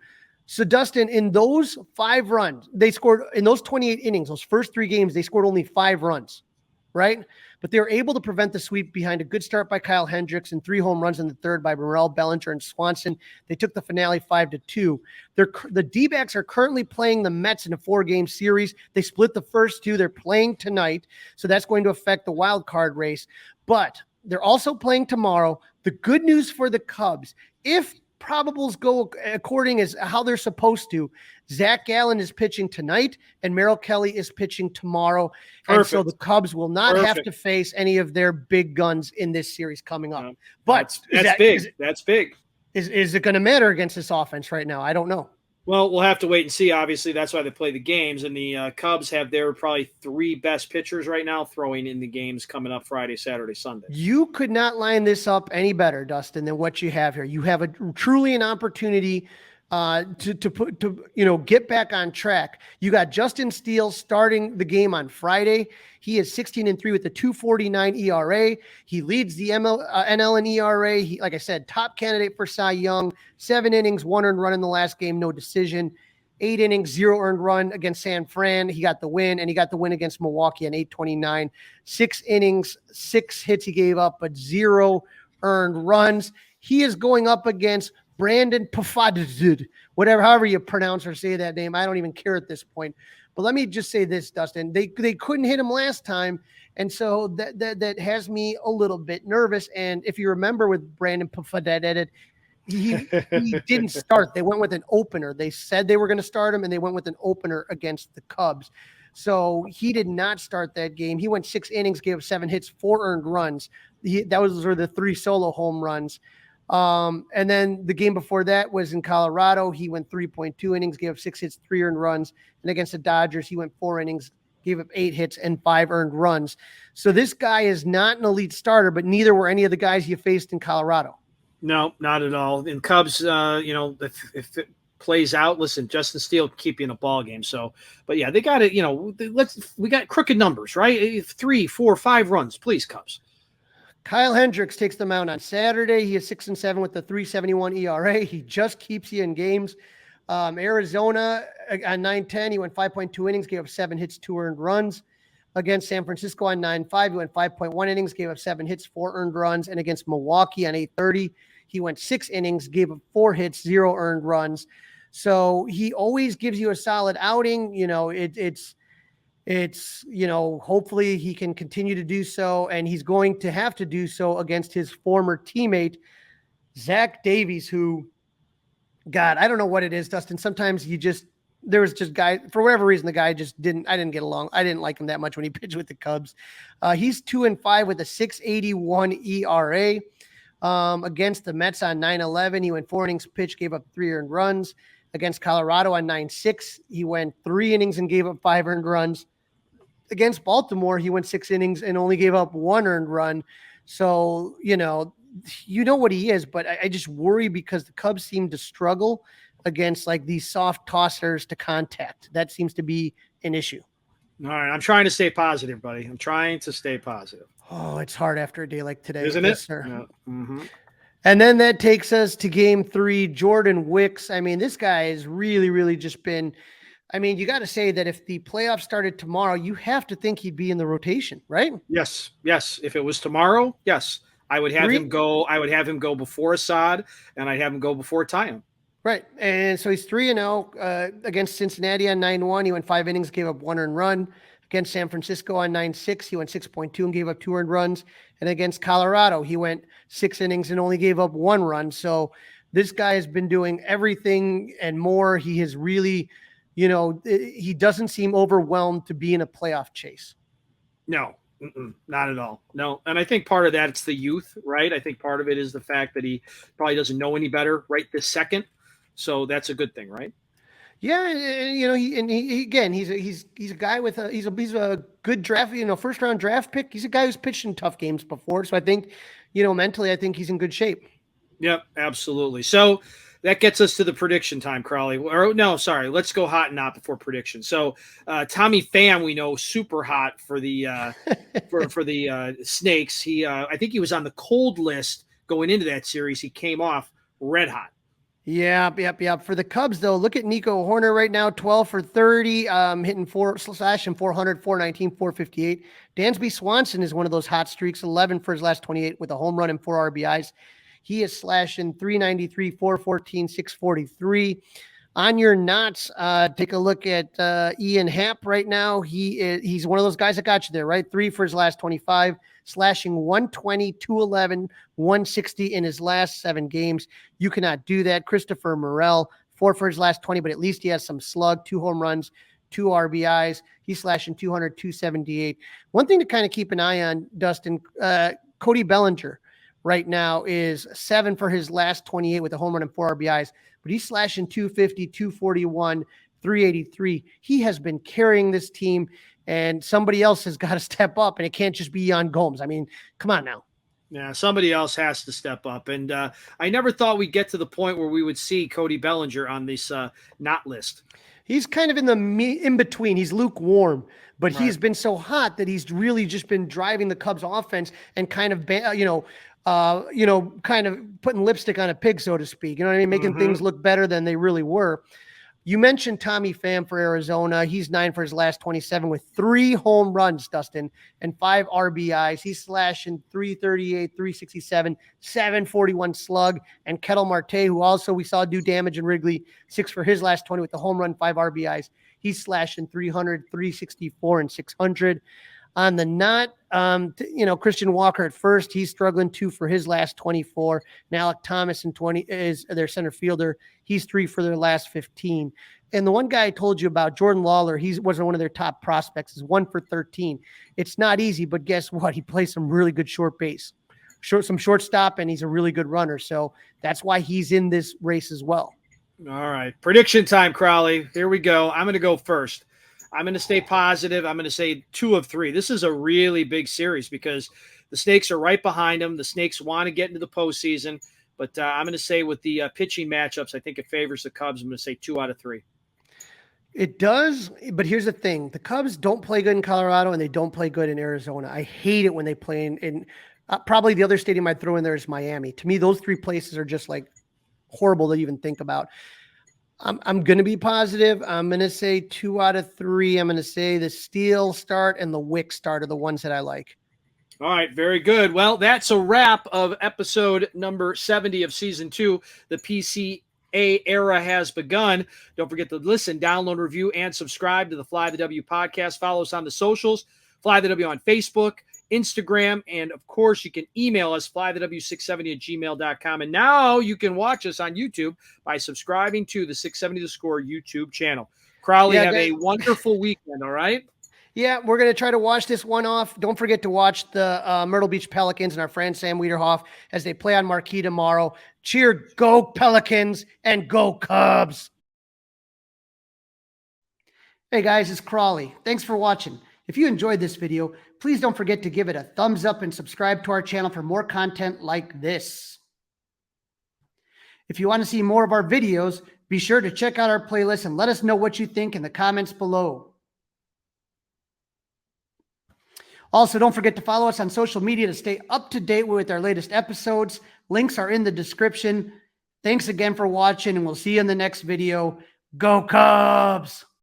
So Dustin, in those 5 runs, they scored in those 28 innings, those first 3 games, they scored only 5 runs. Right? But they were able to prevent the sweep behind a good start by Kyle Hendricks and 3 home runs in the 3rd by Morel, Bellinger, and Swanson. They took the finale 5-2. The D-backs are currently playing the Mets in a 4-game series. They split the first 2. They're playing tonight, so that's going to affect the wild card race. But they're also playing tomorrow. The good news for the Cubs, if probables go according as how they're supposed to, Zach Gallen is pitching tonight and Merrill Kelly is pitching tomorrow. Perfect. And so the Cubs will not have to face any of their big guns in this series coming up. But that's big. That's big. Is it going to matter against this offense right now? I don't know. Well, we'll have to wait and see. Obviously, that's why they play the games. And the Cubs have their probably 3 best pitchers right now throwing in the games coming up Friday, Saturday, Sunday. You could not line this up any better, Dustin, than what you have here. You have truly an opportunity to get back on track. You got Justin Steele starting the game on Friday. He is 16-3 with a 2.49 ERA. He leads the NL in ERA. He, like I said, top candidate for Cy Young. 7 innings, 1 earned run in the last game, no decision. 8 innings, 0 earned run against San Fran. He got the win, and he got the win against Milwaukee on 8.29. 6 innings, 6 hits he gave up, but 0 earned runs. He is going up against Brandon Pafadud, however you pronounce or say that name. I don't even care at this point. But let me just say this, Dustin. They couldn't hit him last time, and so that has me a little bit nervous. And if you remember with Brandon Pafadud, he didn't start. They went with an opener. They said they were going to start him, and they went with an opener against the Cubs. So he did not start that game. He went 6 innings, gave up 7 hits, 4 earned runs. Those were the 3 solo home runs. And then the game before that was in Colorado. He went 3.2 innings, gave up 6 hits, 3 earned runs. And against the Dodgers, he went 4 innings, gave up 8 hits and 5 earned runs. So this guy is not an elite starter, but neither were any of the guys you faced in Colorado. No, not at all. In Cubs, if it plays out, listen, Justin Steele keep you in a ball game. So, but yeah, they got it. We got crooked numbers, right? 3, 4, 5 runs, please, Cubs. Kyle Hendricks takes the mound on Saturday. He is 6-7 with the 3.71 ERA. He just keeps you in games. Arizona on 9-10, he went 5.2 innings, gave up 7 hits, 2 earned runs. Against San Francisco on 9-5, he went 5.1 innings, gave up 7 hits, 4 earned runs. And against Milwaukee on 8:30, he went 6 innings, gave up 4 hits, 0 earned runs. So he always gives you a solid outing. It's hopefully he can continue to do so, and he's going to have to do so against his former teammate, Zach Davies, who, God, I don't know what it is, Dustin. Sometimes there was just guy, for whatever reason, the guy just I didn't get along. I didn't like him that much when he pitched with the Cubs. He's 2-5 with a 6.81 ERA. Against the Mets on 9-11, he went 4 innings pitched, gave up 3 earned runs. Against Colorado on 9-6, he went 3 innings and gave up 5 earned runs. Against Baltimore, he went 6 innings and only gave up 1 earned run. So, you know what he is, but I just worry because the Cubs seem to struggle against like these soft tossers to contact. That seems to be an issue. All right. I'm trying to stay positive, buddy. I'm trying to stay positive. Oh, it's hard after a day like today. Isn't yes, it? Sir. Yeah. Mm-hmm. And then that takes us to game 3, Jordan Wicks. I mean, this guy has really, really just been, I mean, you got to say that if the playoffs started tomorrow, you have to think he'd be in the rotation, right? Yes. Yes. If it was tomorrow, yes. I would have him go. I would have him go before Assad, and I'd have him go before Tyon. Right. And so he's 3-0 against Cincinnati on 9-1. He went 5 innings, gave up 1 earned run. Against San Francisco on 9-6, he went 6.2 and gave up 2 earned runs. And against Colorado, he went 6 innings and only gave up 1 run. So this guy has been doing everything and more. He has really, he doesn't seem overwhelmed to be in a playoff chase. No. Not at all. No. And I think part of that, it's the youth, right? I think part of it is the fact that he probably doesn't know any better right this second. So that's a good thing, right? Yeah. He's a guy with he's a good draft, first round draft pick. He's a guy who's pitched in tough games before. So I think, mentally, I think he's in good shape. Yep, absolutely. So that gets us to the prediction time, Crawly. Or no, sorry. Let's go hot and not before prediction. So Tommy Pham, we know, super hot for the for the Snakes. He I think he was on the cold list going into that series. He came off red hot. Yep. For the Cubs, though, look at Nico Horner right now, 12 for 30, hitting 400, 419, 458. Dansby Swanson is one of those hot streaks, 11 for his last 28 with a home run and 4 RBIs. He is slashing 393, 414, 643. On your knots, take a look at Ian Happ right now. He's one of those guys that got you there, right? 3 for his last 25, slashing 120, 211, 160 in his last 7 games. You cannot do that. Christopher Morel, 4 for his last 20, but at least he has some slug, 2 home runs, 2 RBIs. He's slashing 200, 278. One thing to kind of keep an eye on, Dustin, Cody Bellinger right now is 7 for his last 28 with a home run and 4 RBIs, but he's slashing 250, 241, 383. He has been carrying this team, and somebody else has got to step up, and it can't just be Yan Gomes. I mean, come on now. Yeah, somebody else has to step up. And I never thought we'd get to the point where we would see Cody Bellinger on this not list. He's kind of in between. He's lukewarm, but He's been so hot that he's really just been driving the Cubs offense and kind of, kind of putting lipstick on a pig, so to speak. You know what I mean? Making things look better than they really were. You mentioned Tommy Pham for Arizona. He's 9 for his last 27 with 3 home runs, Dustin, and 5 RBIs. He's slashing 338, 367, 741 slug. And Kettle Marte, who also we saw do damage in Wrigley, 6 for his last 20 with the home run, 5 RBIs. He's slashing 300, 364, and 600. On the knot, Christian Walker at first, he's struggling 2 for his last 24. And Alec Thomas in 20 is their center fielder. He's 3 for their last 15. And the one guy I told you about, Jordan Lawler, he wasn't one of their top prospects, is 1 for 13. It's not easy, but guess what? He plays some really good short base, some shortstop, and he's a really good runner. So that's why he's in this race as well. All right. Prediction time, Crawly. Here we go. I'm going to go first. I'm going to stay positive. I'm going to say 2 of 3. This is a really big series because the Snakes are right behind them. The Snakes want to get into the postseason, but I'm going to say with the pitching matchups, I think it favors the Cubs. I'm going to say 2 out of 3. It does, but here's the thing. The Cubs don't play good in Colorado, and they don't play good in Arizona. I hate it when they play in probably the other stadium I'd throw in there is Miami. To me, those 3 places are just like horrible to even think about. I'm going to be positive. I'm going to say 2 out of 3. I'm going to say the Steele start and the Wick start are the ones that I like. All right, very good. Well, that's a wrap of episode number 70 of season 2. The PCA era has begun. Don't forget to listen, download, review, and subscribe to the Fly the W podcast. Follow us on the socials, Fly the W on Facebook, Instagram, and of course you can email us flythew670@gmail.com. And now you can watch us on YouTube by subscribing to the 670 The Score YouTube channel. Crawly, have a wonderful weekend. All right. Yeah, we're going to try to wash this one off. Don't forget to watch the Myrtle Beach Pelicans and our friend Sam Weiderhaft as they play on Marquee tomorrow. Cheer, go Pelicans and go Cubs. Hey guys, it's Crawly. Thanks for watching. If you enjoyed this video, please don't forget to give it a thumbs up and subscribe to our channel for more content like this. If you want to see more of our videos, be sure to check out our playlist and let us know what you think in the comments below. Also, don't forget to follow us on social media to stay up to date with our latest episodes. Links are in the description. Thanks again for watching, and we'll see you in the next video. Go Cubs!